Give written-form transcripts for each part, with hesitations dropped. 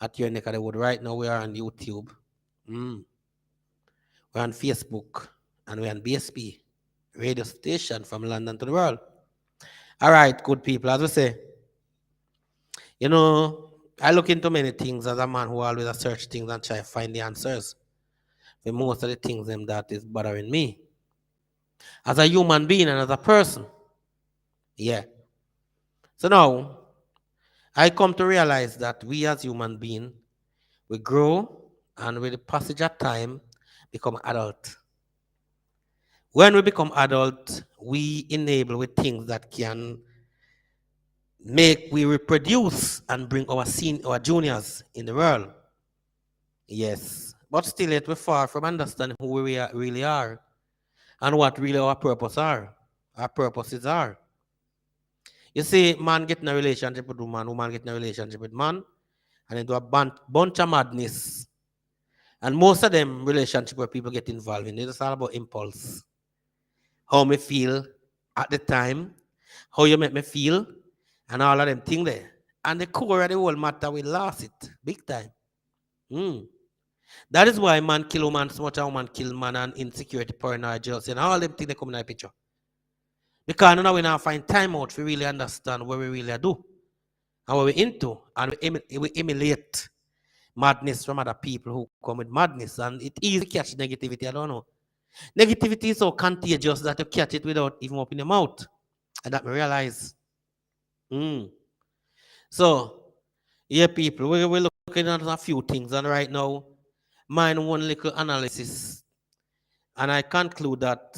at your neck of the wood. Right now, we are on YouTube. Mm. We're on Facebook. And we're on BSP, radio station from London to the world. All right, good people. As we say, you know, I look into many things as a man who always search things and try to find the answers for most of the things them that is bothering me. As a human being and as a person. Yeah. So now, I come to realize that we as human beings, we grow and with the passage of time, become adult. When we become adult, we enable with things that can make we reproduce and bring our juniors in the world. Yes. But still yet we're far from understanding who we really are and what really our purpose are. Our purposes are. You see, man get in a relationship with woman get in a relationship with man, and they do a bunch of madness. And most of them relationship where people get involved in, it's all about impulse. How me feel at the time, how you make me feel, and all of them things there. And the core of the whole matter, we lost it big time. Mm. That is why man kill woman so much, a woman kill man, and insecurity, paranoia, jealousy, and all them things they come in the picture. Because now we now find time out to really understand what we really do and what we're into, and we emulate madness from other people who come with madness, and it's easy to catch negativity. I don't know. Negativity is so contagious that you catch it without even opening your mouth, and that we realize. Mm. So, yeah, people, we're looking at a few things, and right now, mine one little analysis, and I conclude that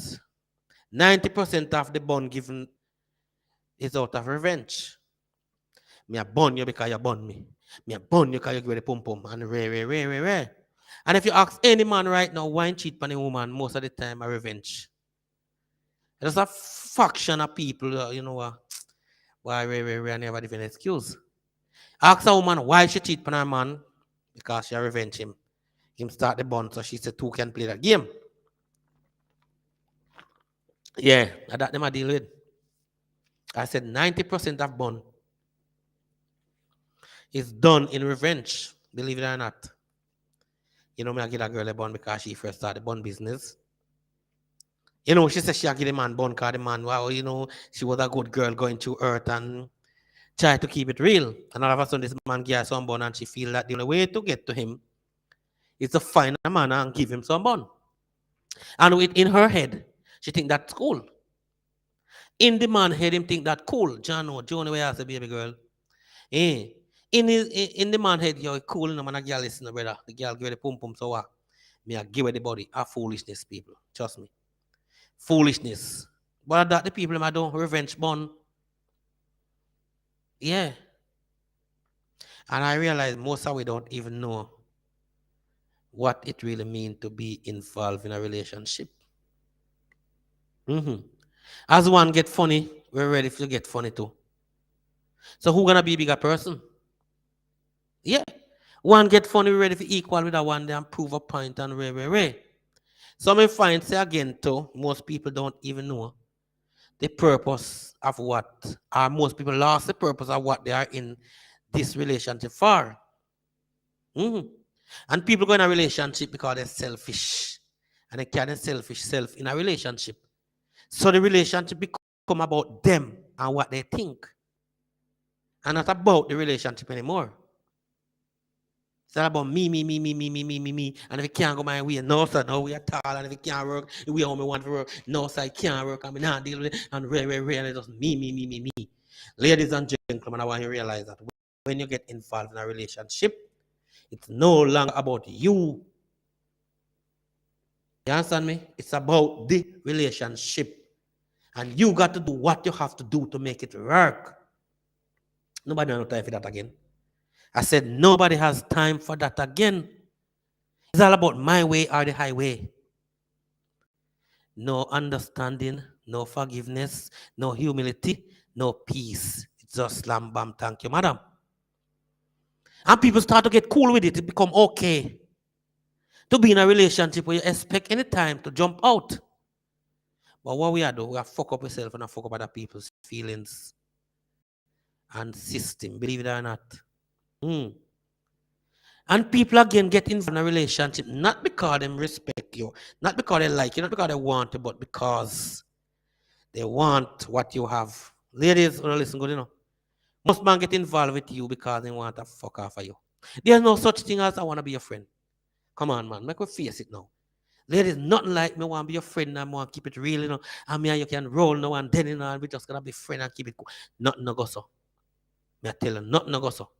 90% of the bun given is out of revenge. Me a bun you because you bun me. Me a bun you because you give the pum pum and re. And if you ask any man right now why cheat on a woman, most of the time a revenge. There's a faction of people, you know why re and never different excuse. Ask a woman why she cheat on her man because she revenge him. Him start the bun so she said two can play that game. Yeah, that them I deal with. I said 90% of bun is done in revenge, believe it or not. You know, me I get a girl a bun because she first started the bun business. You know, she said she give the man bun because the man, wow, you know, she was a good girl going through earth and try to keep it real. And all of a sudden, this man gives her some bun and she feel that the only way to get to him is to find a man and give him some bun. And in her head, she think that's cool. In the man head, him think that cool. John, no, Johnny, where I say, baby girl. Eh. In the man head, you're cool, you know, man, a girl listen, brother. The girl give her the pum pum, so what? Me, I give her the body. A foolishness, people. Trust me. Foolishness. But that the people I don't revenge bun. Yeah. And I realize most of we don't even know what it really means to be involved in a relationship. Mm-hmm. As one get funny, we're ready to get funny too. So who gonna be a bigger person? Yeah. One get funny, we're ready to equal with that one, then prove a point and re. So I find say again too, most people don't even know the purpose of what, or most people lost the purpose of what they are in this relationship for. Mm-hmm. And people go in a relationship because they're selfish. And they carry selfish self in a relationship. So the relationship become about them and what they think. And not about the relationship anymore. It's all about me. And if it can't go my way, no, sir, no, we are tall. And if it can't work, we only want to work. No, sir, it can't work. I mean, not deal with it. And and it's just me. Ladies and gentlemen, I want you to realize that when you get involved in a relationship, it's no longer about you. You understand me? It's about the relationship. And you got to do what you have to do to make it work. Nobody has no time for that again. I said, nobody has time for that again. It's all about my way or the highway. No understanding, no forgiveness, no humility, no peace. It's just slam bam, thank you, madam. And people start to get cool with it. It become okay to be in a relationship where you expect any time to jump out. But what we are doing, we are fuck up ourselves and fuck up other people's feelings and system, believe it or not. Mm. And people again get involved in a relationship not because they respect you, not because they like you, not because they want you, but because they want what you have. Ladies, listen good, Most men get involved with you because they want to fuck off of you. There's no such thing as I want to be your friend. Come on, man. Make me face it now. Ladies, nothing like me want to be your friend and I want to keep it real, And me and you can roll now and then, and we just going to be friends and keep it cool. Nothing no go so. Me I tell you, nothing no go so.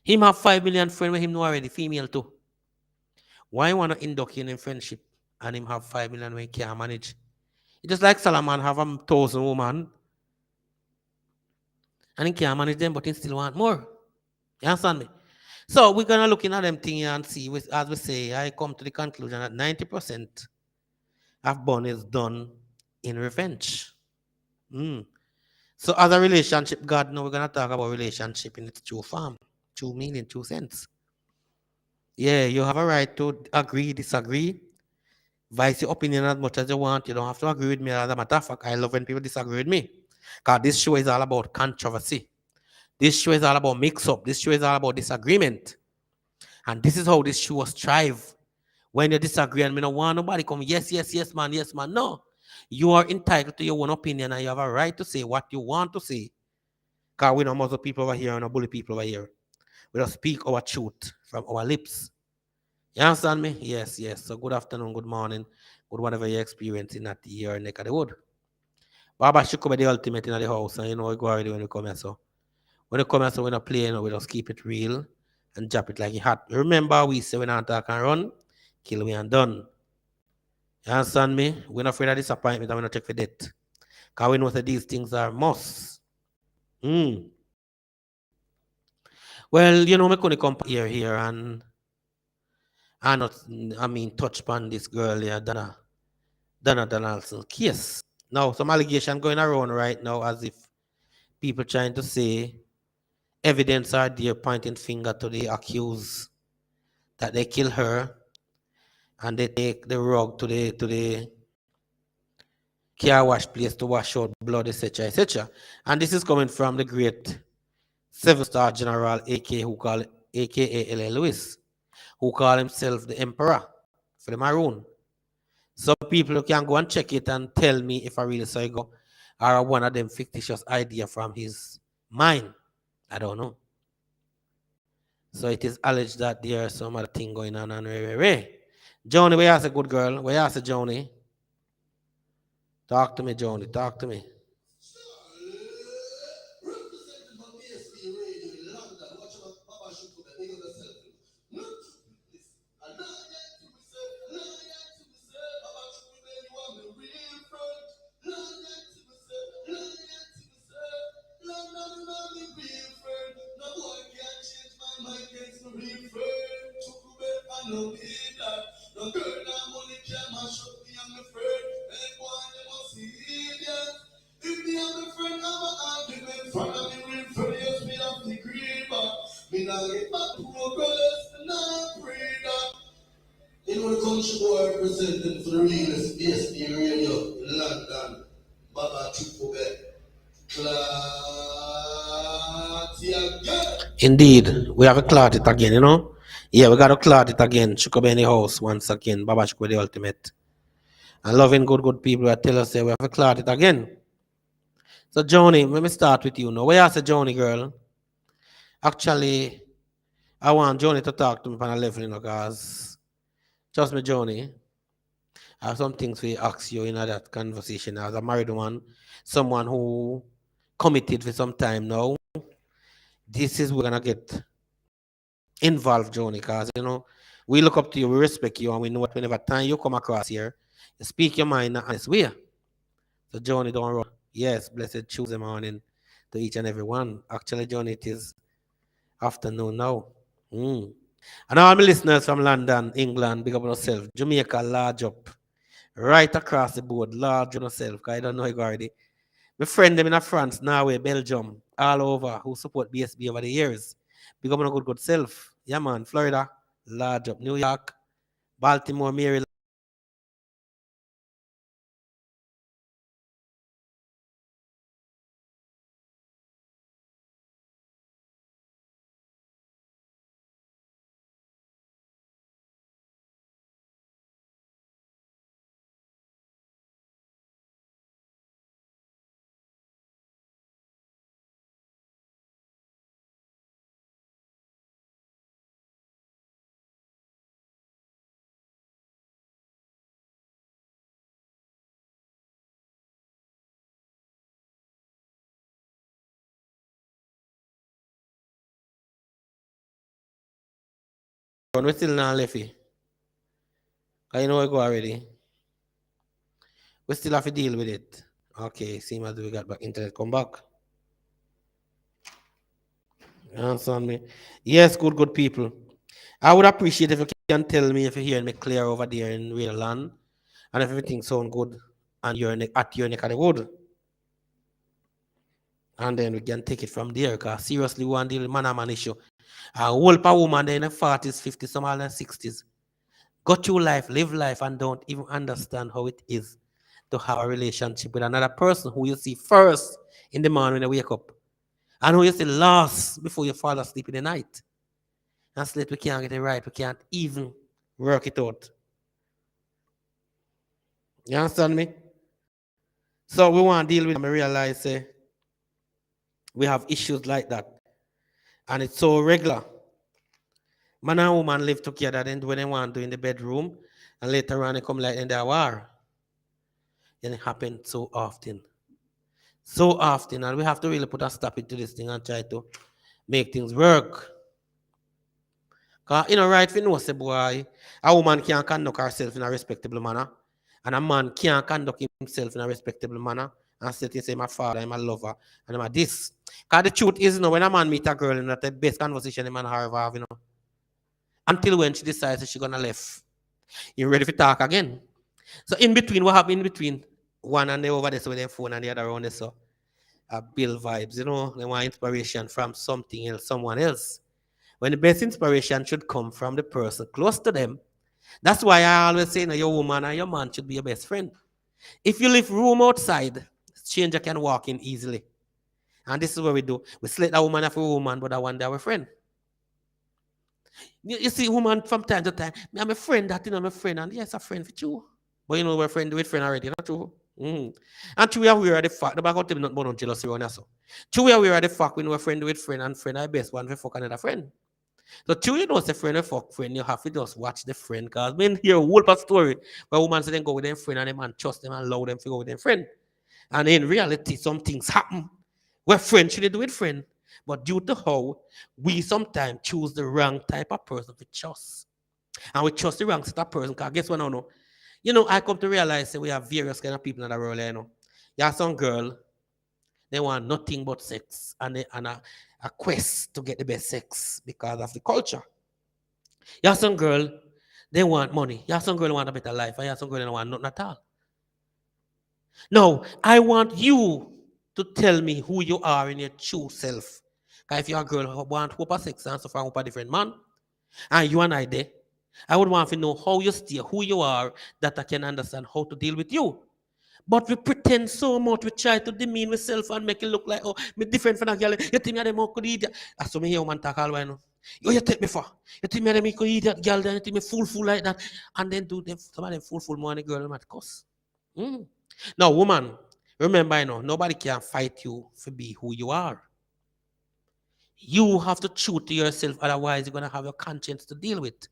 Him have 5 million friends with him know already, female too. Why you want to induct in friendship and him have 5 million when he can't manage? It's just like Solomon have 1,000 women and he can't manage them, but he still want more. You understand me? So we're gonna look at them things and see, as we say, I come to the conclusion that 90% of born is done in revenge. So as a relationship, God, now we're gonna talk about relationship in its true form, true meaning, true sense. Yeah, you have a right to agree, disagree, voice your opinion as much as you want. You don't have to agree with me. As a matter of fact, I love when people disagree with me. Because this show is all about controversy. This show is all about mix-up. This show is all about disagreement. And this is how this show strive. When you disagree and me don't want nobody come, yes, yes, yes, man, yes, man. No. You are entitled to your own opinion and you have a right to say what you want to say. Because we don't muzzle people over here and don't bully people over here. We don't speak our truth from our lips. You understand me? Yes, yes. So good afternoon, good morning, good whatever you're experiencing at your neck of the wood. Baba should come the ultimate in the house, and you know we go already when we come here. So when we come here, so we're not playing, we just keep it real and drop it like it hot. Remember, we say we don't talk and run, kill me and done. You understand me? We're not afraid of disappointment and we're not check for death. Because we know that these things are must. Well, we couldn't come here and not, touch upon this girl here, Donna Donaldson's case. Now, some allegation going around right now as if people trying to say evidence are there pointing finger to the accused that they kill her and they take the rug to the car wash place to wash out blood, etc., etc. And this is coming from the great 7-star general aka L.A. Lewis, who call himself the emperor for the Maroon. So people can go and check it and tell me if I really saw it go or one of them fictitious idea from his mind. I don't know. So it is alleged that there's some other thing going on and Joni, where you a good girl? Where you a Joni? Talk to me, Joni. Talk to me. The country boy representing for the realest BSB radio in London, Baba Chukwube. Indeed, we have to clot it again, Yeah, we got to clot it again. Chukwube in the house once again. Baba Chukwube the ultimate. And loving good people that tell us that we have to clot it again. So, Joni, let me start with you now. Where you say, Joni, girl? Actually, I want Joni to talk to me on a level, because trust me, Joni, I have some things we ask you in that conversation. As a married woman, someone who committed for some time now, this is we're gonna get involved, Joni, because we look up to you, we respect you, and we know that whenever time you come across here, you speak your mind in an honest way. So, Joni, don't run. Yes, blessed Tuesday morning to each and every one. Actually, Joni, it is afternoon now. And all my listeners from London, England, big up on yourself. Jamaica, large up. Right across the board, large on yourself, because I don't know you already. My friend them in France, Norway, Belgium, all over, who support BSB over the years. Big up on a good self. Yeah, man. Florida, large up. New York, Baltimore, Maryland. we still not left it. Cause you know we go already. We still have to deal with it. Okay, seems as we got back internet come back. You understand me? Yes, good people. I would appreciate if you can tell me if you're hearing me clear over there in real land and if everything sound good and you're at your neck of the wood. And then we can take it from there. Because seriously, we want to deal with man issue. A whole woman in the 40s, 50s, some in the 60s. Go through life, live life, and don't even understand how it is to have a relationship with another person who you see first in the morning when you wake up. And who you see last before you fall asleep in the night. And so we can't get it right. We can't even work it out. You understand me? So we want to deal with it and realize we have issues like that. And it's so regular. Man and woman live together, then when they want to in the bedroom, and later on they come like in their war. And it happens so often. So often. And we have to really put a stop into this thing and try to make things work. Because, right, if you know, say, boy, a woman can't conduct herself in a respectable manner, and a man can't conduct himself in a respectable manner, and say, my father, I'm a lover, and I'm a this. Because the truth is, when a man meet a girl, that's the best conversation a man have, until when she decides that she's going to leave. You're ready to talk again. So in between, what happened in between? One and they over there with their phone and the other around there, so build vibes, they want inspiration from something else, someone else. When the best inspiration should come from the person close to them. That's why I always say, your woman and your man should be your best friend. If you leave room outside, stranger can walk in easily. And this is what we do. We select a woman for a woman, but I want our friend. You see, woman from time to time, I'm a friend that, I'm a friend, and yes, a friend for you. But we're friend with friend already, not true. And true, we are aware of the fact, the back out not born on jealousy around us. True, we are aware of the fact when we're friend with friend, and friend are best one for fuck another friend. So true, you don't say friend or fuck friend, you have to just watch the friend. Because when hear a whole story where woman say they go with their friend and them and trust them and allow them to go with their friend. And in reality, some things happen where friends should do with friend. But due to how we sometimes choose the wrong type of person to trust. And we trust the wrong set of person. Because guess what I know? I come to realize that we have various kind of people in the world. You have some girl, they want nothing but sex and a quest to get the best sex because of the culture. You have some girl, they want money. You have some girl who want a better life. And you have some girl who want nothing at all. Now, I want you to tell me who you are in your true self. Because if you're a girl who want hope of sex and so far hope a different man, and you and I there, I would want to know how you stay, who you are, that I can understand how to deal with you. But we pretend so much, we try to demean ourselves and make it look like, oh, me different from that girl. You think me them could eat? That's what me hear woman talk all while. You take me for? You think me them could eat that girl, then you think me fool like that, and then do them some of them fool more than the girl might cuss. Now, woman, remember, nobody can fight you for be who you are. You have to true to yourself, otherwise you're gonna have your conscience to deal with.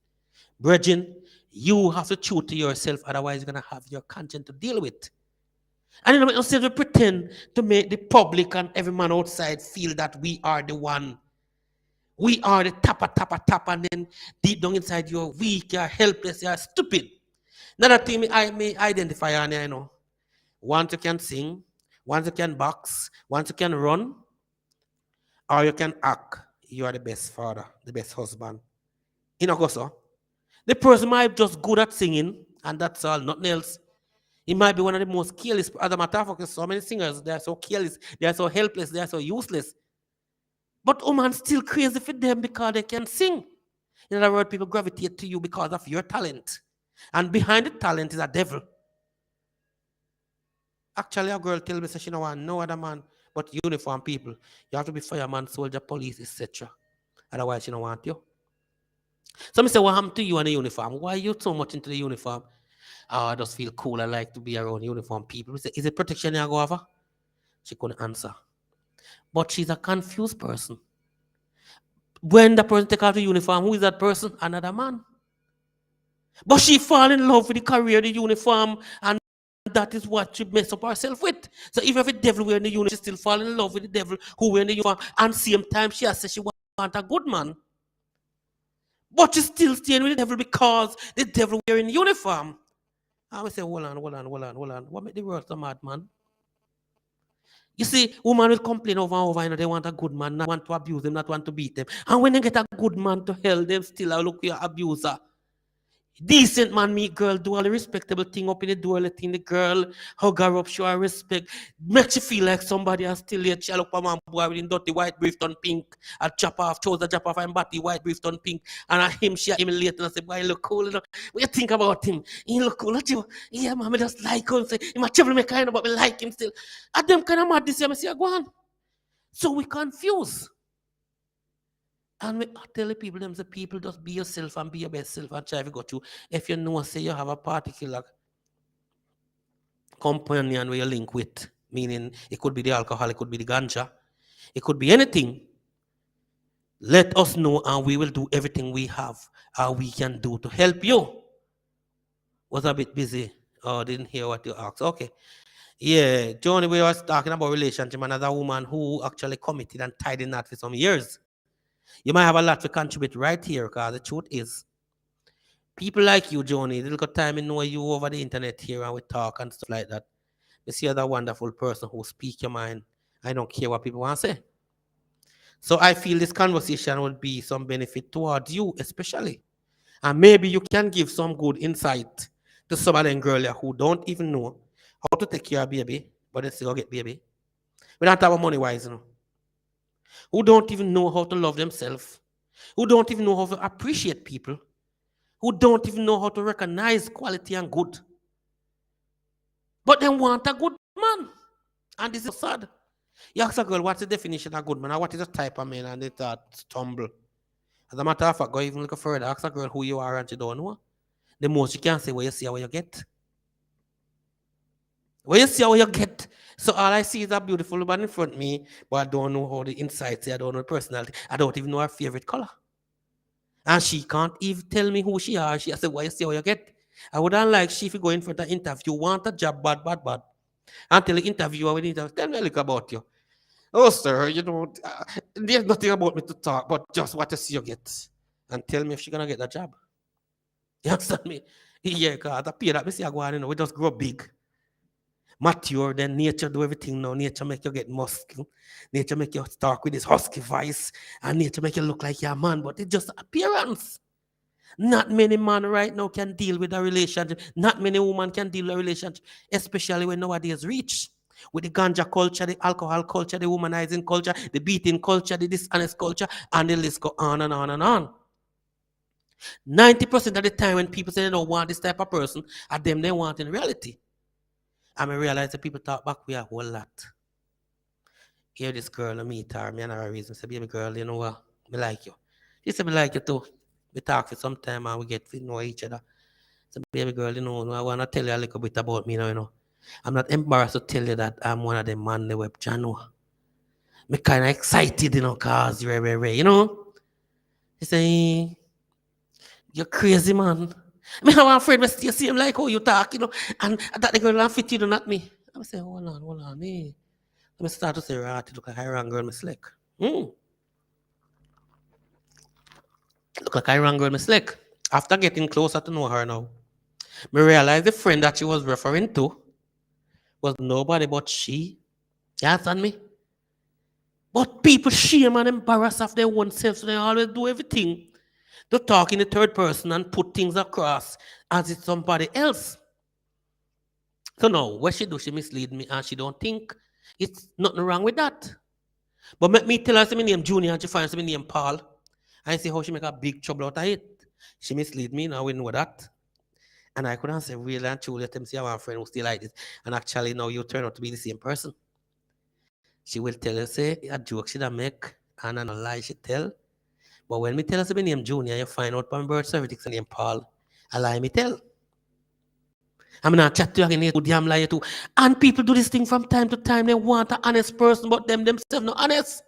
Brethren, you have to true to yourself, otherwise you're gonna have your conscience to deal with. And instead of pretend to make the public and every man outside feel that we are the one. We are the top, and then deep down inside you're weak, you're helpless, you're stupid. Another thing I may identify on here, once you can sing, once you can box, once you can run, or you can act, you are the best father, the best husband. So the person might be just good at singing, and that's all, nothing else. He might be one of the most careless. As a matter of fact, so many singers, they are so careless, they are so helpless, they are so useless. But women still crazy for them because they can sing. In other words, people gravitate to you because of your talent. And behind the talent is a devil. Actually, a girl tell me that she don't want no other man but uniform people. You have to be fireman, soldier, police, etc. Otherwise, she don't want you. So I say, what happened to you in the uniform? Why are you so much into the uniform? Oh, I just feel cool. I like to be around uniform people. Say, is it protection you go over? She couldn't answer. But she's a confused person. When the person take off the uniform, who is that person? Another man. But she fall in love with the career, the uniform, and that is what she mess up herself with. So even if the devil wearing the uniform, she still fall in love with the devil who wearing the uniform. And same time, she has said she want a good man. But you still staying with the devil because the devil wearing uniform. I will say, hold on. What make the world so mad, man? You see, women will complain over and over, they want a good man, not want to abuse them, not want to beat them. And when they get a good man to hell, them still look for your abuser. Decent man meet girl, do all the respectable thing, up in the door, letting the girl hug her up, show her respect, makes you feel like somebody has still here. She look for man boy with dirty white brief on pink, a chop off, trouser chop off, and body white brief on pink, and I him she him later and say, boy, he look cool, you know. What you think about him? He look cool, at you. Yeah, man, I just like him. Say, he might trouble me kind of, but I like him still. At them kind of mad this year, I say, go on. So we confuse. And we tell the people, them say, people just be yourself and be your best self and try to go through. If you know, say you have a particular companion where you link with, meaning it could be the alcohol, it could be the ganja, it could be anything. Let us know and we will do everything we have or we can do to help you. Was a bit busy. Oh, didn't hear what you asked. Okay. Yeah, Johnny, we was talking about relationship and as a woman who actually committed and tied in that for some years. You might have a lot to contribute right here, because the truth is, people like you, Joni, little time I know you over the internet here and we talk and stuff like that. You see other wonderful person who speak your mind. I don't care what people want to say. So I feel this conversation will be some benefit towards you, especially. And maybe you can give some good insight to some of them girls who don't even know how to take care of baby, but they still get baby. We don't have money wise, you know. Who don't even know how to love themselves, who don't even know how to appreciate people, who don't even know how to recognize quality and good. But they want a good man. And this is sad. You ask a girl, what's the definition of good man? Or what is the type of man? And they stumble. As a matter of fact, go even look further. Ask a girl who you are and she don't know. The most you can say, what you see, what you get. What you see, what you get. So all I see is a beautiful woman in front of me, but I don't know how the insights, I don't know the personality. I don't even know her favorite color. And she can't even tell me who she are. She said, what you see, what you get. I wouldn't like she if you go in for the interview, want a job, bad. And tell the interviewer, tell me a little about you. Oh, sir, you know, there's nothing about me to talk, but just what you see you get. And tell me if she's going to get the job. You understand me? Yeah, because the appear that we see I go on, you know, we just grow big. Mature, then nature do everything now. Nature make you get muscle. Nature make you talk with this husky voice. And nature make you look like you're a man, but it's just appearance. Not many men right now can deal with a relationship. Not many women can deal with a relationship, especially when nowadays rich. With the ganja culture, the alcohol culture, the womanizing culture, the beating culture, the dishonest culture, and the list go on and on and on. 90% of the time when people say they don't want this type of person, at them they want in reality. And I realize that people talk back we a whole lot. Hear this girl, I meet her, me and her reason, say, baby girl, you know what? I like you. She said, I like you too. We talk for some time and we get to know each other. So, baby girl, you know, I want to tell you a little bit about me now, you know. I'm not embarrassed to tell you that I'm one of them man the web channel. I'm kind of excited, you know, cause you know. He say, you're crazy, man. I'm afraid I still see him like how you talk, you know, and that the girl will fit you, not me. I say, hold on, me. Let me start to say, right, look like I ran girl, me slick. Look like I ran girl, me slick. After getting closer to know her now, me realized the friend that she was referring to was nobody but she. You understand me? But people shame and embarrass of their own self, so they always do everything to talk in the third person and put things across as it's somebody else. So now, what she do, she mislead me and she don't think it's nothing wrong with that. But let me tell her my name Junior and she finds my name Paul. And see how she make a big trouble out of it. She mislead me, now we know that. And I couldn't say really and truly, let them see our friend who still like this. And actually now you turn out to be the same person. She will tell you, say, a joke she don't make and a lie she tell. But when me tell her my name Junior, you find out from birth certificate name Paul, a lie me tell. I'm not chat to you again, you damn lie too. And people do this thing from time to time. They want an honest person, but them themselves not honest.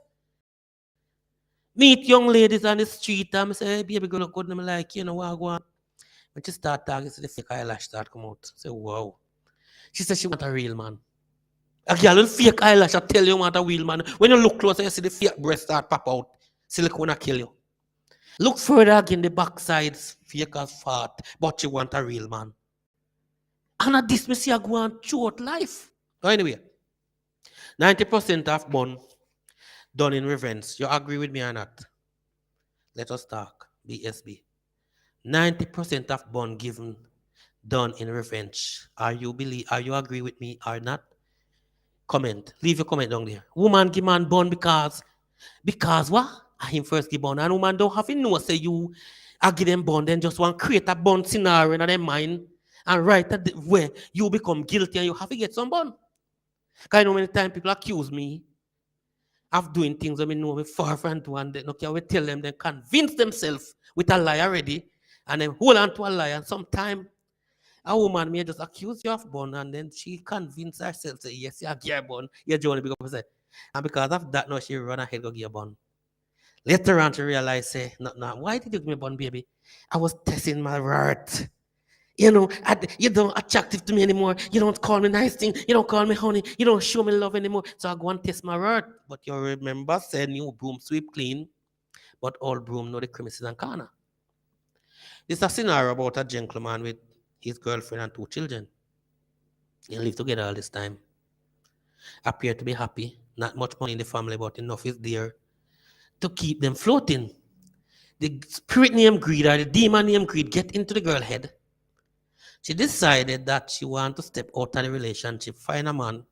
Meet young ladies on the street and I say, hey, baby girl, look good. And I'm like, you know what, go on. When she start talking, see the fake eyelash start come out. I say, wow. She said she want a real man. A girl with fake eyelash, I tell you want a real man. When you look closer, you see the fake breast start pop out. Silicone kill you. Look further again, the backsides, fake as fat, but you want a real man. And at this, me see I go on throughout life. So anyway, 90% of bun done in revenge. You agree with me or not? Let us talk. BSB. 90% of bun given done in revenge. Are you agree with me or not? Comment. Leave your comment down there. Woman give man bun because what? I him first give bun. And woman don't have to know say you I give them bun, then just want to create a bun scenario in their mind and right at the where you become guilty and you have to get some bun. Because I know many times people accuse me of doing things that I know me far from do and then okay, we tell them they convince themselves with a lie already and then hold on to a lie and sometimes a woman may just accuse you of bun and then she convince herself say yes, you have bun, you're Johnny because say and because of that now she run ahead go get bun. Later on she realize say no, why did you give me bun, baby? I was testing my worth. You know, you don't attractive to me anymore. You don't call me nice thing. You don't call me honey. You don't show me love anymore. So I go and test my word. But you remember, say new broom sweep clean, but old broom know the crevices and corner. This is a scenario about a gentleman with his girlfriend and 2 children. They live together all this time. Appear to be happy. Not much money in the family, but enough is there to keep them floating. The spirit named greed or the demon named greed get into the girl head. She decided that she wanted to step out of the relationship, find a man.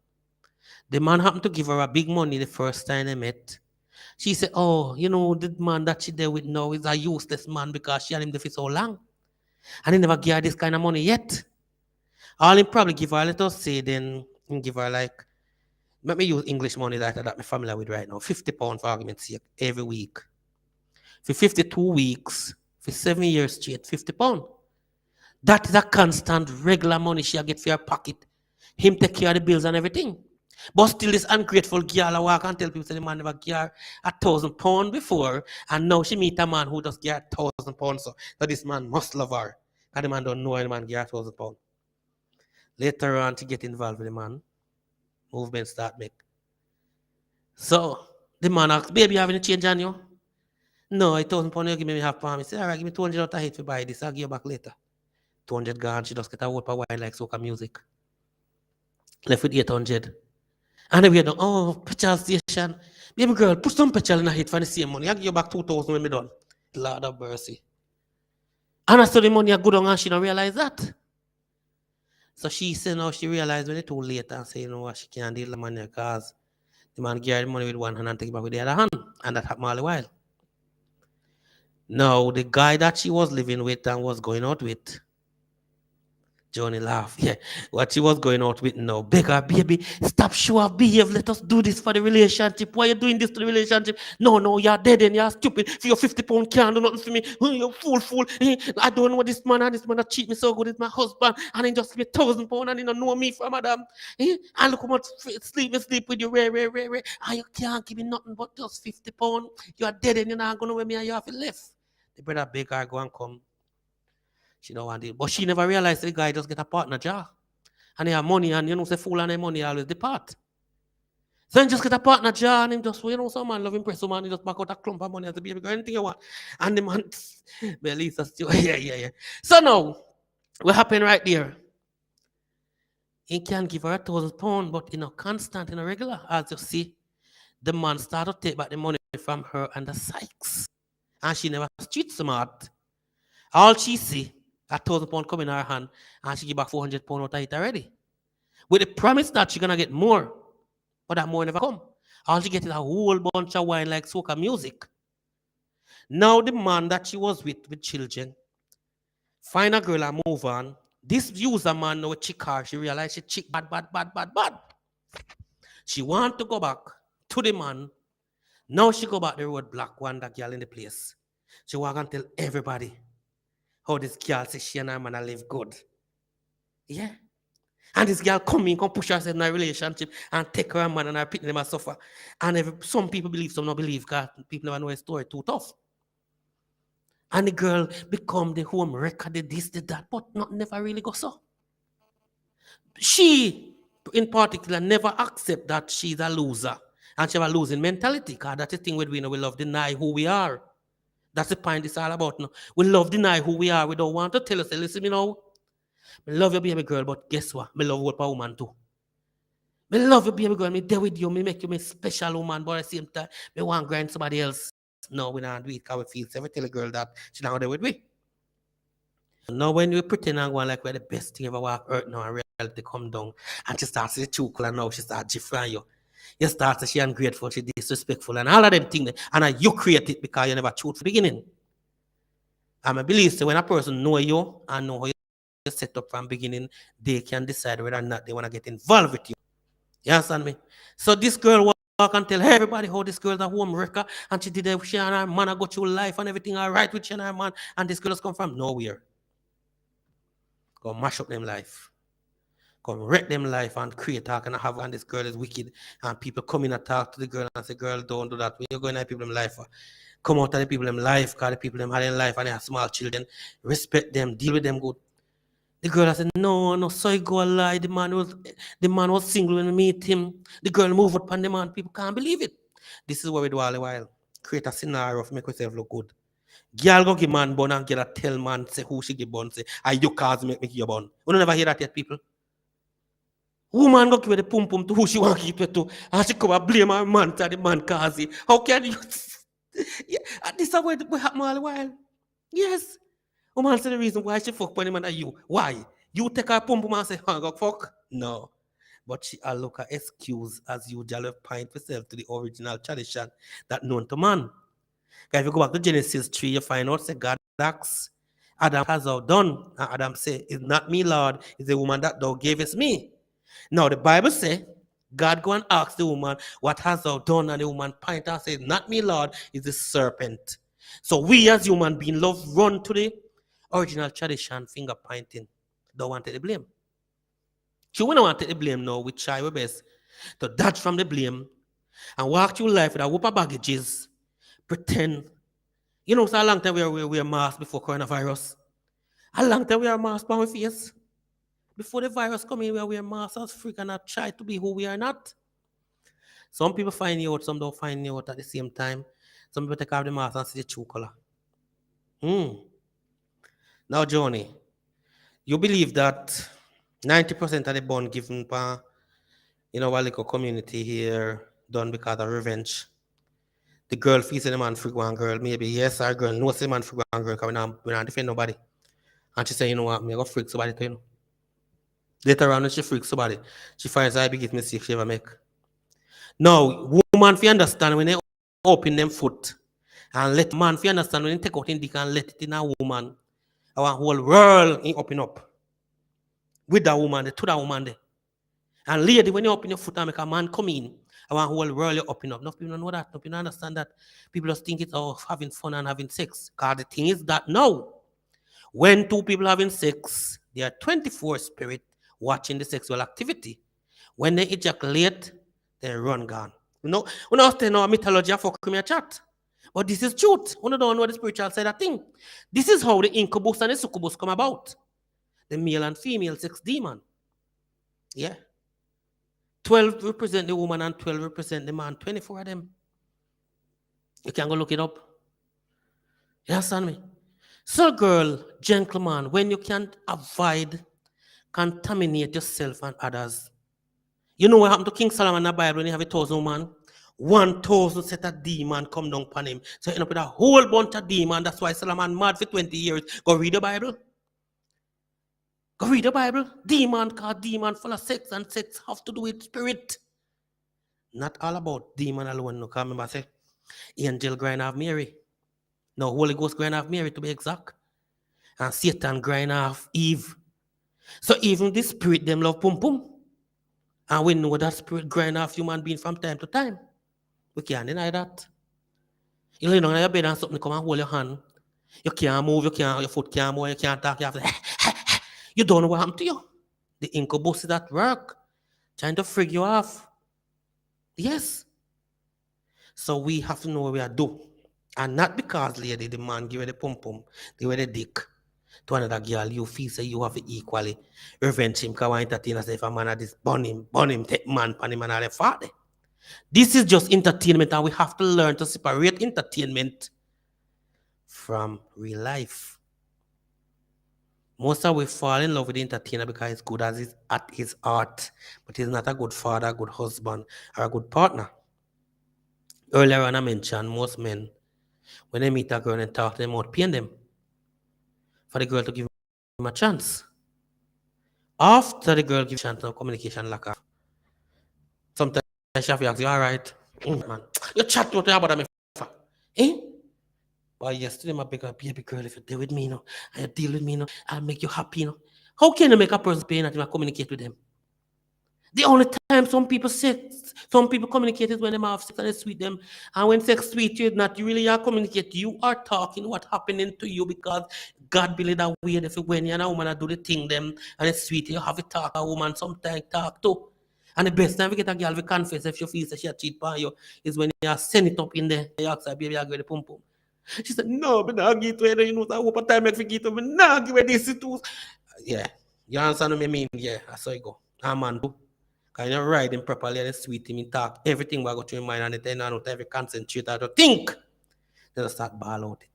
The man happened to give her a big money the first time they met. She said, oh, you know, the man that she there with now is a useless man because she had him there for so long. And he never gave her this kind of money yet. All he probably give her, let us say, then give her like, let me use English money that I'm familiar with right now, £50 for argument's sake, every week. For 52 weeks, for 7 years straight, £50. That is a constant, regular money she get for her pocket. Him take care of the bills and everything. But still, this ungrateful girl, I walk and tell people say the man never gave her £1,000 before, and now she meet a man who just gave her £1,000. So this man must love her. And the man don't know any man gave her £1,000. Later on, to get involved with the man, movement start make. So the man asks, baby, you have any change on you? No, £1,000 you give me half pound. He said, all right, give me 200 out of it to buy this. I'll give you back later. 200 gone, she just get a whoop of wine like soca music. Left with 800. And then we had petrol station. Baby girl, put some petrol in a hit for the same money. I'll give you back 2,000 when we done. Lord of mercy. And I saw the money I go down and she don't realize that. So she said now she realized when it's too late and say, you know what, she can't deal the money because the man gave her the money with one hand and take it back with the other hand. And that happened all the while. Now, the guy that she was living with and was going out with, Johnny laughed. Yeah, what she was going out with now. Beggar, baby, stop show off, behave. Let us do this for the relationship. Why are you doing this to the relationship? No, you're dead and you're stupid. For your £50 can't do nothing for me. You fool. I don't know this man that cheat me so good. It's my husband. And he just give me £1,000 and he don't know me from madam. And look how much sleep with you. Rare. And you can't give me nothing but just £50. You are dead and you're not going to know where me and you have to live. The brother beggar go and come. She don't want it. But she never realized the guy just get a partner job. And he have money and you know, say fool and their money always depart. So he just get a partner job and him just, you know, some man love impress some man, he just back out a clump of money as a baby girl, anything you want. And the man, Melissa still, yeah. So now, what happened right there? He can give her £1,000, but in a constant, in a regular, as you see, the man started to take back the money from her and the Sykes. And she never street smart. All she see, £1,000 come in her hand, and she give back £400 out of it already. With the promise that she's gonna get more, but that more never come. All she get is a whole bunch of wine like soca music. Now the man that she was with children, find a girl and move on. This user man now chick her. She realized she chick bad. She want to go back to the man. Now she go back the road black one that girl in the place. She walk and tell everybody how this girl says she and her man live good. Yeah. And this girl come push herself in a relationship and take her man and her picking them and suffer. And some people believe, some don't believe, because people never know a story too tough. And the girl become the home wrecker, the this, the that, but not never really go so. She, in particular, never accept that she's a loser. And she have a losing mentality, because that's the thing we love deny who we are. That's the point it's all about now. We love deny who we are. We don't want to tell us, say, listen, you know, I love your baby girl, but guess what? I love what a woman too. I love your baby girl. Me there with you. Me make you my special woman, but at the same time, me want to grind somebody else. No, we don't do it because we feel. So we tell a girl that she not there with me. Now when we pretend and go on like we're the best thing ever walk earth now and reality come down and she starts to choke and now she starts jiffering you. You start to she ungrateful, she disrespectful and all of them things and you create it because you never truth from the beginning. And I believe so when a person know you and know how you set up from beginning, they can decide whether or not they want to get involved with you. You understand me? So this girl walk and tell everybody how this girl's a home wrecker and she did it, she and her man go through life and everything all right with she and her man and this girl has come from nowhere. Go mash up them life. Come wreck them life and create talk and have and this girl is wicked and people come in and talk to the girl and say, girl, don't do that. When you're going to people in life, come out of the people in life, because the people them had in life and they have small children. Respect them, deal with them good. The girl said, no, so you go a lie. The man was single when we meet him. The girl moved upon the man. People can't believe it. This is what we do all the while. Create a scenario to make yourself look good. Girl go give man bun and get a tell man say who she give bun say, are you cause make me give your bun? You never hear that yet, people. Woman go give the pum pum to who she want to give it to, and she come and blame her man to the man cause it. How can you? Yeah, this is what happen all the while. Yes. Woman say the reason why she fuck the man are you. Why? You take her pum pum and say, oh, go fuck? No. But she look at excuse as usual point herself to the original tradition that known to man. If you go back to Genesis 3, you find out, say, God asks, Adam has thou done? And Adam say, it's not me, Lord, it's the woman that thou gavest me. Now, the Bible say, God go and ask the woman, what has thou done? And the woman point and say, not me, Lord, it's the serpent. So we as human beings love run to the original tradition, finger pointing. Don't want to take the blame. So we don't want to take the blame now. We try our best to dodge from the blame and walk through life with a whoop of baggages. Pretend. You know, so a long time we wear masks before coronavirus. A long time we wear masks on our face. Before the virus come in, we wear masks as freak and not try to be who we are not. Some people find you out, some don't find you out at the same time. Some people take off the mask and see the true color. Now, Johnny, you believe that 90% of the bun given by our little community here done because of revenge. The girl feels the man freak one girl. Maybe yes, our girl knows the man freak one girl because we don't defend nobody. And she say, you know what, me go freak somebody to you. Later on, when she freaks somebody, she finds out the biggest mistake she ever make. Now, woman, if you understand, when they open them foot and let man, if you understand, when they take out in dick and let it in a woman, our whole world ain't open up. With that woman, to that woman there. And lady, when you open your foot and make a man come in, our whole world you open up. No people don't know that. No people don't understand that. People just think it's all having fun and having sex. Because the thing is that now, when two people having sex, they are 24 spirit watching the sexual activity. When they ejaculate, they run gone. We don't stay no mythology for me chat. But this is truth. We don't know the spiritual side of thing. This is how the incubus and the succubus come about. The male and female sex demon. Yeah. 12 represent the woman and 12 represent the man. 24 of them. You can go look it up. You understand me? So, girl, gentleman, when you can't avoid contaminate yourself and others. You know what happened to King Solomon in the Bible when he have 1,000 women? 1,000 set of demons come down upon him. So he end up with a whole bunch of demons. That's why Solomon mad for 20 years. Go read the Bible. Go read the Bible. Demon called demon full of sex, and sex have to do with spirit. Not all about demon alone. No, because remember I say, angel grind off Mary. No, Holy Ghost grind off Mary to be exact. And Satan grind off Eve. So even the spirit them love pum pum. And we know that spirit grind off human being from time to time. We can't deny that. You lay down on your bed and something come and hold your hand. You can't move, your foot can't move, you can't talk, you have to you don't know what happened to you. The incubus is at work, trying to freak you off. Yes. So we have to know what we are doing. And not because, lady, the man give you the pum-pum, give you the dick to another girl, you feel say you have to equally revenge him, because I entertain us if a man at this, burn him, take man, pan him, and all the father. This is just entertainment, and we have to learn to separate entertainment from real life. Most of we fall in love with the entertainer because he's good at his art, but he's not a good father, a good husband, or a good partner. Earlier on, I mentioned most men, when they meet a girl and talk to them, won't paying them for the girl to give him a chance. After the girl gives a chance, now communication lack off. Sometimes she have to ask you, all right, man, you chat to about me, eh? But yesterday, my baby girl, if you deal with me, and you deal with me, I'll make you happy, How can you make a person pay and communicate with them? The only time some people communicate is when they have sex and they sweet them. And when sex sweet you, not you really are communicate. You are talking what happening to you because God believe that way. If when you and a woman do the thing them and it's sweet, you have to talk a woman sometimes talk to. And the best time we get a girl to confess if she feels that she cheat on you is when you send it up in there. You ask her, baby, I give the pum pum. She said, no, but I give it to you. I hope a time I forget to me. No, give it this too. Yeah. You understand what I mean? Yeah, that's how you go. A man do. Because you ride him properly and you sweet him, in talk, everything will go to your mind and then you every concentrate to think. Then you start ball out it.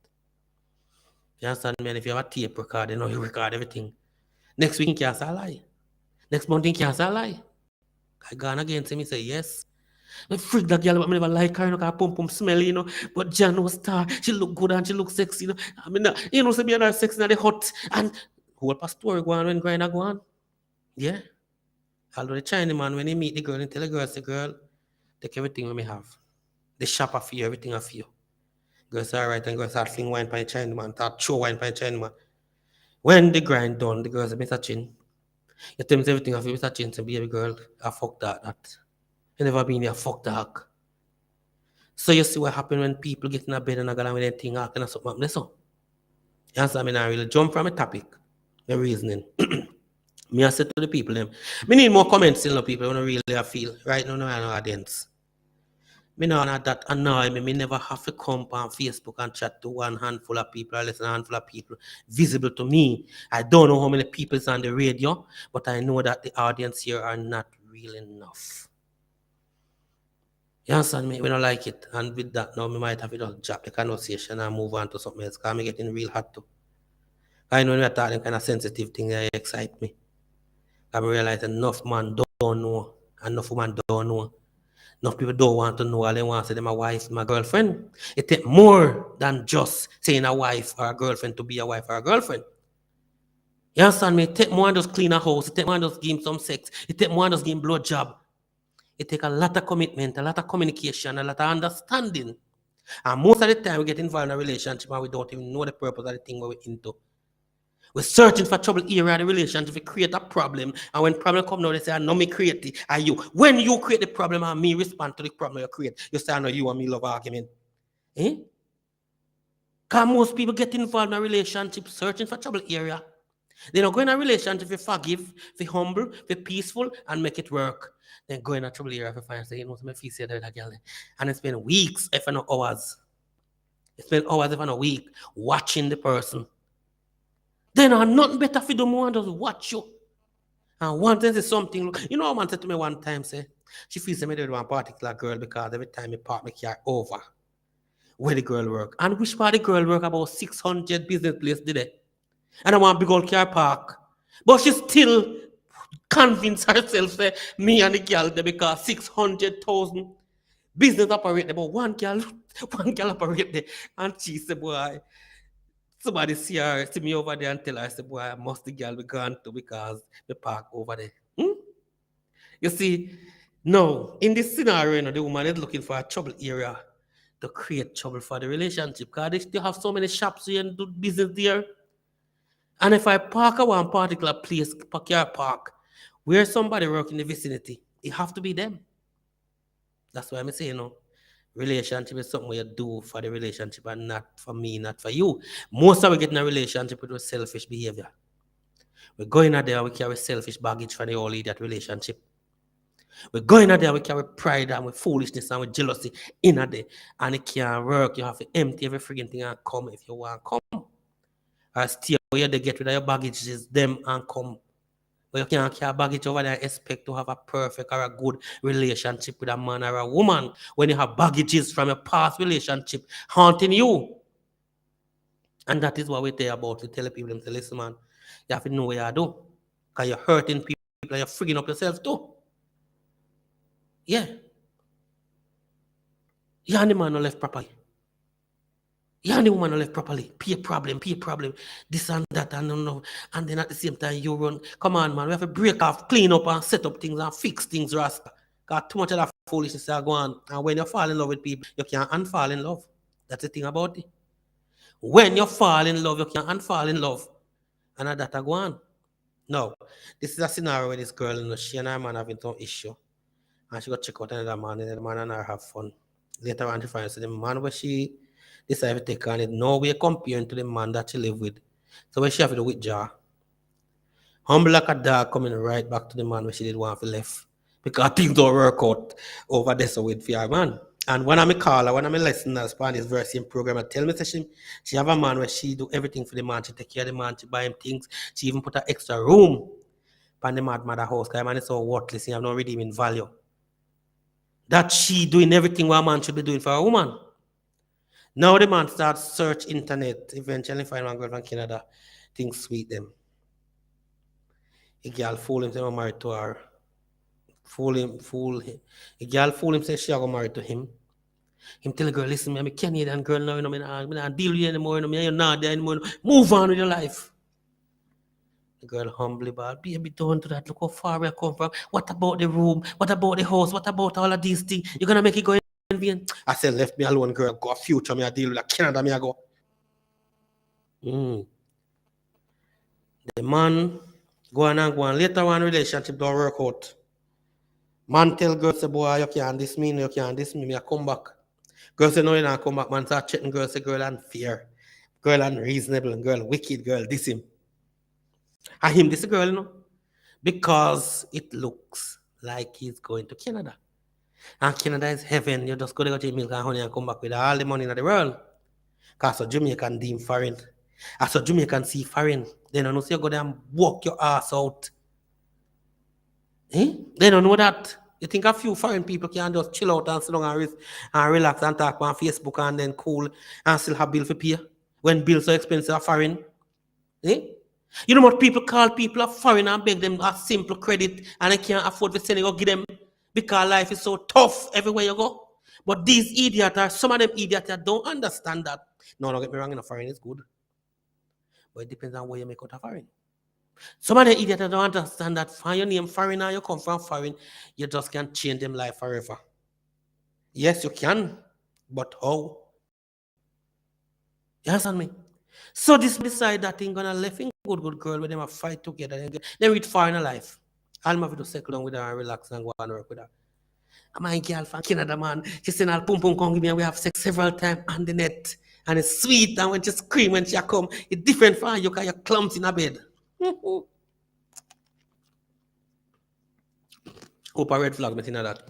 You understand, man? If you have a tape record, you record everything. Next week, you can't say a lie. Next month, you can't say a lie. I gone again, see me say yes. I freak that girl, but I never like her, because pum pum smelly, But Jan was star. She look good and she look sexy, I mean, say me and her sexy and the hot. And whole pastor go on when grinder go on. Yeah. Although the Chinese man, when he meet the girl, he tell the girl, say, girl, take everything we may have. The shop of you, everything of you. Girl say, all right, and girl start fling wine by the Chinese man, start throw wine by the Chinese man. When the grind done, the girl say, Mr. Chin, you tell me everything of you, Mr. Chin, say, baby girl, I fuck that. You never been here, fuck that. So you see what happen when people get in a bed and I got on with anything, I can something happen, so. You understand me now, really jump from a topic, the reasoning. Me I said to the people, them, me need more comments still, people, when I really feel, right now, no audience. Me know that annoy me. Me never have to come on Facebook and chat to one handful of people or less than a handful of people visible to me. I don't know how many people is on the radio, but I know that the audience here are not real enough. You understand me? We don't like it. And with that, now we might have to just drop the conversation and move on to something else because I'm getting real hot too. I know we're talking kind of sensitive thing that excite me. I realize enough man don't know, enough woman don't know. Enough people don't want to know, all they want to say them a wife, my girlfriend. It takes more than just saying a wife or a girlfriend to be a wife or a girlfriend. You understand me? It takes more than just clean a house. It takes more than just give him some sex. It takes more than just give him blow job. It takes a lot of commitment, a lot of communication, a lot of understanding. And most of the time we get involved in a relationship and we don't even know the purpose of the thing we're into. We're searching for trouble area in the relationship. We create a problem. And when problem come now, they say, I know me create it. Are you? When you create the problem and me respond to the problem you create, you say, I know you and me love argument. Eh? Because most people get involved in a relationship searching for trouble area. They don't go in a relationship to forgive, to humble, to peaceful, and make it work. Then go in a trouble area to find, say, my face here, that girl. And it's been weeks, if not hours. It's been hours, if not a week, watching the person. Then I'm nothing better for the more just watch you. And one thing is something, a man said to me one time, say, she feels me with one particular girl because every time I park my car over where the girl work. And which part the girl work about 600 business place did it. And I want big old car park. But she still convinced herself that me and the girl there because 600,000 business operate there, but one girl operate there. And she said, boy, somebody see me over there and tell her, I said, boy, I must the girl be gone to because the park over there. You see, no, in this scenario, the woman is looking for a trouble area to create trouble for the relationship because they still have so many shops here and do business there. And if I park at one particular place, park, where somebody work in the vicinity, it have to be them. That's why I'm saying, relationship is something you do for the relationship and not for me, not for you. Most of we get in a relationship with selfish behavior. We're going out there, we carry selfish baggage for the whole idiot relationship. We're going out there, we carry pride and with foolishness and with jealousy in there. And it can't work. You have to empty every freaking thing and come if you want to come. Or stay where they get rid of your baggage is them and come. But you can't carry baggage over there and expect to have a perfect or a good relationship with a man or a woman when you have baggages from your past relationship haunting you. And that is what we tell about. We tell people, say, listen, man, you have to know what you do. Because you're hurting people and you're freeing up yourself too. Yeah. You and the man not left properly. You and the woman not left properly. Pay problem. This and that and no. And then at the same time, you run. Come on, man. We have to break off, clean up and set up things and fix things, Rasta. Because too much of that foolishness are going on. And when you fall in love with people, you can't unfall in love. That's the thing about it. When you fall in love, you can't unfall in love. And that go on. No. This is a scenario where this girl, you know, she and her man having some issue. And she got check out another man, and the man and her have fun. Later on, she finds the man where she decided to take on it. No way comparing to the man that she live with. So when she have to withdraw, humble like a dog coming right back to the man where she did want to left. Because things don't work out over there so with her man. And when I'm a caller, when I'm a listener on this versing program, I tell me that she have a man where she do everything for the man. She take care of the man, she buy him things. She even put an extra room on the mother house. Because the man is so worthless, he have no redeeming value. That she doing everything what a man should be doing for a woman. Now the man starts search internet, eventually find one girl from Canada, things sweet them. A girl fool him, say I'm married to her. Fool him. A girl fool him, say she go married to him. Him tell the girl, listen, I'm a Canadian girl now, I'm not deal with you anymore, you're not there anymore. Move on with your life. The girl humbly, but baby, don't do that. Look how far we come from. What about the room? What about the house? What about all of these things? You're gonna make it go in vain? I said, left me alone, girl. Go a future, me I deal with Canada, me I go. The man go on. Later on, relationship don't work out. Man tell girl, say, boy, you can't this me, me I come back. Girl say, no, you not come back. Man start chatting, girl say, girl unfair. Girl unreasonable, girl wicked, girl this him. And him this girl, you know? Because it looks like he's going to Canada. And Canada is heaven. You just go to milk and honey and come back with all the money in the world. Because so Jamaican deem foreign. As so Jamaican see foreign. They don't know, so you go there and walk your ass out. They don't know that. You think a few foreign people can just chill out and sit down and relax and talk on Facebook and then cool and still have bill for pay when bills so expensive are foreign? You know what people call people are foreign and beg them a simple credit and they can't afford to send it or give them because life is so tough everywhere you go. But these idiots are some of them idiots that don't understand that. No, don't get me wrong, in a foreign is good. But it depends on where you make out a foreign. Some of the idiots don't understand that find your name foreign or you come from foreign, you just can't change them life forever. Yes, you can, but how? You understand me? So this decide that thing gonna left in good girl with them a fight together. They reach far in life. I'll have to settle down with her and relax and go and work with her. My girl from Canada, man, she said, I'll pum come give me and we have sex several times on the net. And it's sweet, and when she scream when she come, it's different from you because you're clumsy in a bed. Hope a red flag, but you know that.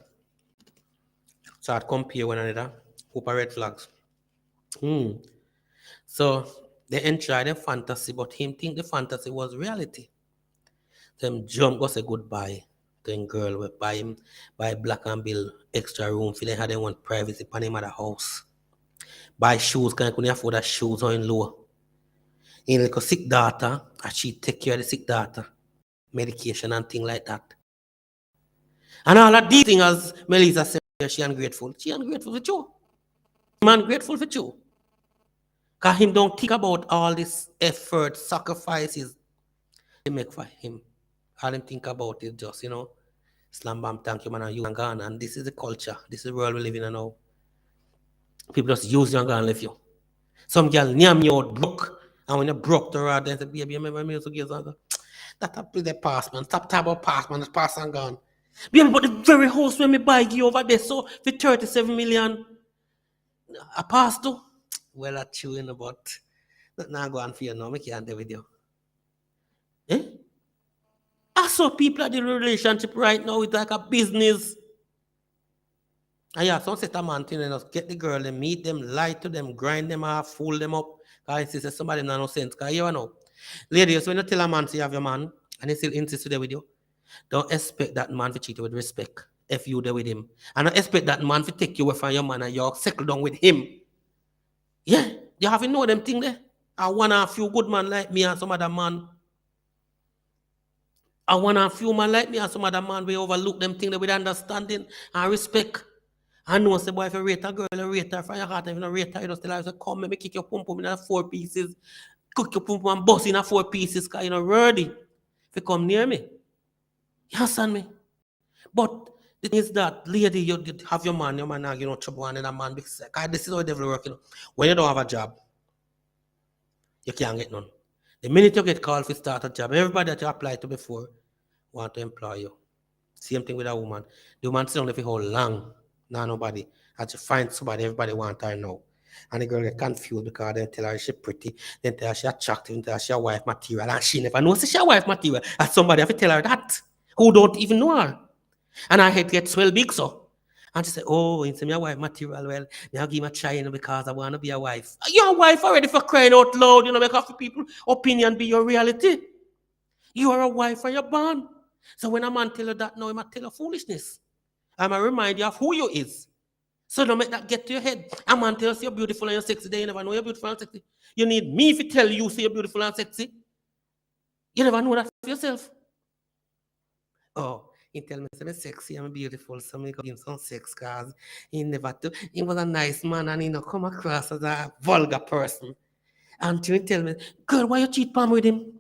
So I'd compare one another. Hope a red flags. So they enjoy the fantasy, but him think the fantasy was reality. Them jump go say goodbye. Then girl will buy him black and bill extra room for them had them want privacy upon him at the house. Buy shoes, can couldn't afford that shoes on in low. In like a sick daughter, and she take care of the sick daughter, medication and things like that. And all of these things, as Melissa said, she ungrateful. She ungrateful for you. Man grateful for you. Because him don't think about all this effort, sacrifices they make for him. All him think about is just, slam bam, thank you, man, and you and gone. And this is the culture. This is the world we live in now. People just use you and go and leave you. Some girl near me out broke. And when you broke to her, then say, baby, you remember me? So give that up with the past, man. Stop talking about past, man. The past and gone. Baby, but the very house when me buy you over there, so for 37 million, a pass to? Well, I chew in about. Not go and fear now, I can't do with you. I saw people at the relationship right now, it's like a business. And yeah, some set a man thing, get the girl, and meet them, lie to them, grind them off, fool them up. Because it's somebody no sense. Because you know, ladies, when you tell a man to you have your man, and he still insists to there with you, don't expect that man to treat you with respect if you there with him. And don't expect that man to take you away from your man and you settle down with him. Yeah, you have to know them things there. I want a few good man like me and some other man. I want a few man like me and some other man we overlook them things with understanding and respect. I know say boy if you rate a girl, you rate her from your heart. If you don't rate her, you just tell her say come let me kick your pum pum in 4 pieces. Cook your pum pum and bust in 4 pieces because you're not ready. If you come near me. You understand me? But the thing is that lady, you have your man now, you know trouble and then a man because this is how the devil working. When you don't have a job, you can't get none. The minute you get called for start a job, everybody that you applied to before want to employ you. Same thing with a woman. The woman still only for how long. Now nobody. As you find somebody, everybody want her now. And the girl get confused because they tell her she's pretty, then tell her she's attractive, then tell her she's a wife material, and she never knows she's a wife material. And somebody have to tell her that, who don't even know her. And her head gets well big so. And she said, oh, it's my wife material. Well, I'll give him a try because I want to be a wife. You're a wife already for crying out loud, you know, because people opinion be your reality. You are a wife for your born. So when a man tell you that now, he might tell you foolishness. I'm going to remind you of who you is. So don't make that get to your head. A man tells you you're beautiful and you're sexy. They never know you're beautiful and sexy. You need me to tell you say you're beautiful and sexy. You never know that for yourself. Oh, he tell me I'm sexy, I'm beautiful, so I'm give him some sex because he never do. He was a nice man and he not come across as a vulgar person. And he tell me, girl, why you cheat palm with him?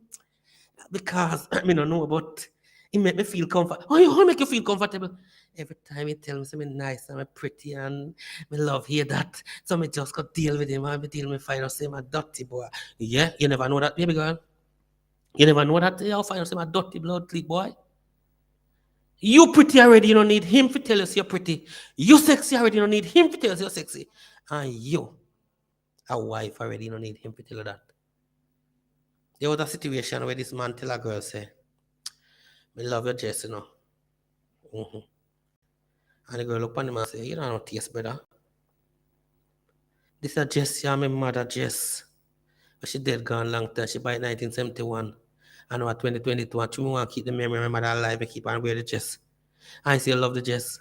Because I don't know, but he make me feel comfortable. Oh, how make you feel comfortable? Every time he tell me something nice and I'm pretty and me love hear that. So me just got deal with him and me deal with find out say my dirty boy. Yeah, you never know that, baby girl. You never know that you find out say my dirty blood sleep boy. You pretty already, you don't need him to tell us you're pretty. You sexy already, you don't need him to tell us you're sexy. And you, a wife already, you don't need him to tell you that. There was a situation where this man tell a girl, say, I love your dress, you know. Mm-hmm. And the girl look on him and say, you don't know taste, brother. This is a dress, yeah, my mother dress. But she dead gone long time. She buy 1971. And now 2022. And she want to keep the memory of my mother alive and keep on wear the dress. I say, I love the dress.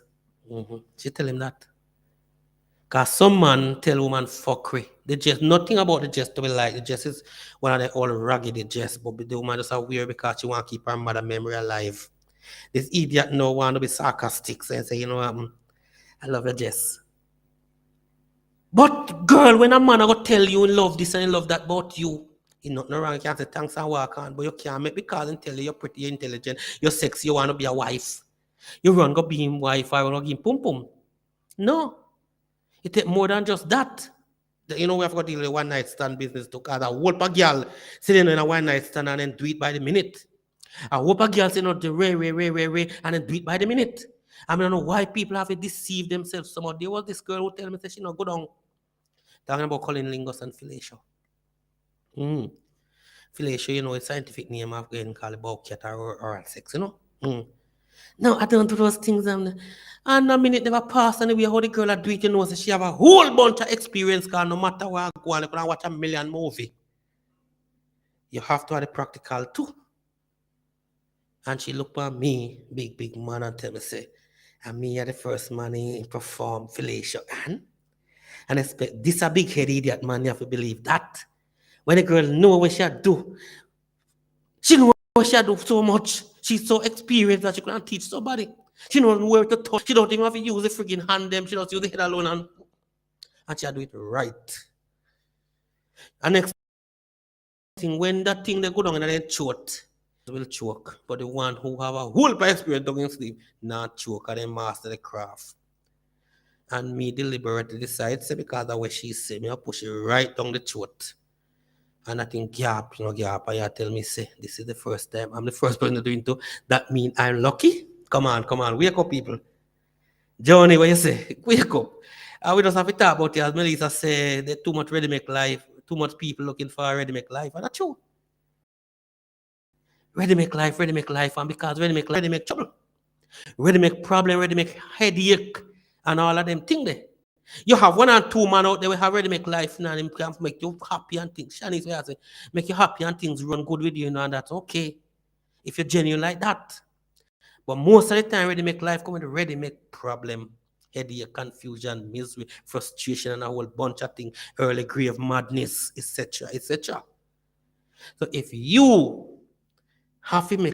Mm-hmm. She tell him that. Because some man tell woman fuckery. The dress, nothing about the dress to be like. The dress is one of the all raggedy dress. But the woman just wear because she want to keep her mother memory alive. This idiot no want to be sarcastic and say, you know what, I love your dress. But girl, when a man I go tell you in love this and in love that about you, you not no wrong, you can't say thanks and walk on, but you can't make because and tell you you're pretty, you're intelligent, you're sexy, you want to be a wife. You run go be him wife, I want to give him pum pum. No. It take more than just that. You know, we have got to deal with one night stand business to cause a whole girl sitting in a one night stand and then do it by the minute. I hope a girl say not the ray, and then do it by the minute. I don't know why people have to deceive themselves so much. There was this girl who tell me that she not go down. Talking about cunnilingus and fellatio. Fellatio, you know, it's scientific name of getting called about cat or oral sex, you know. No, I don't do those things. And a minute never pass anyway. How the girl do it, you know, so she have a whole bunch of experience. Cause no matter where I go, I can watch a million movie. You have to have the practical too. And she looked at me, big man, and tell me, say, and me are the first man in perform fellatio. And expect this a big head idiot man, you have to believe that. When a girl know what she do, she know what she do so much. She's so experienced that she can teach somebody. She knows where to touch. She don't even have to use the friggin' hand them. She just use the head alone and she do it right. And next thing, when that thing they go down and then choke, will choke. But the one who have a whole experience down in sleep, not choke, and then master the craft. And me deliberately decide, say, because of what she say, me I push it right down the throat. And I think gap, and you tell me, say, this is the first time. I'm the first person to do it. That mean I'm lucky? Come on, wake up, people. Johnny, what you say? Wake up. We just have to talk about it, as Melissa said, there's too much ready-make life, too much people looking for a ready-make life. And that's true. Ready-make life, and because ready-make life, ready-make trouble. Ready-make problem, ready-make headache, and all of them things there. You have 1 or 2 man out there who have ready-make life now, and can make you happy and things. Shanice, I say, make you happy and things run good with you, and that's okay. If you're genuine like that. But most of the time, ready-make life come with a ready-make problem. headache, confusion, misery, frustration, and a whole bunch of things, early grave madness, etc., etc. So if you have to make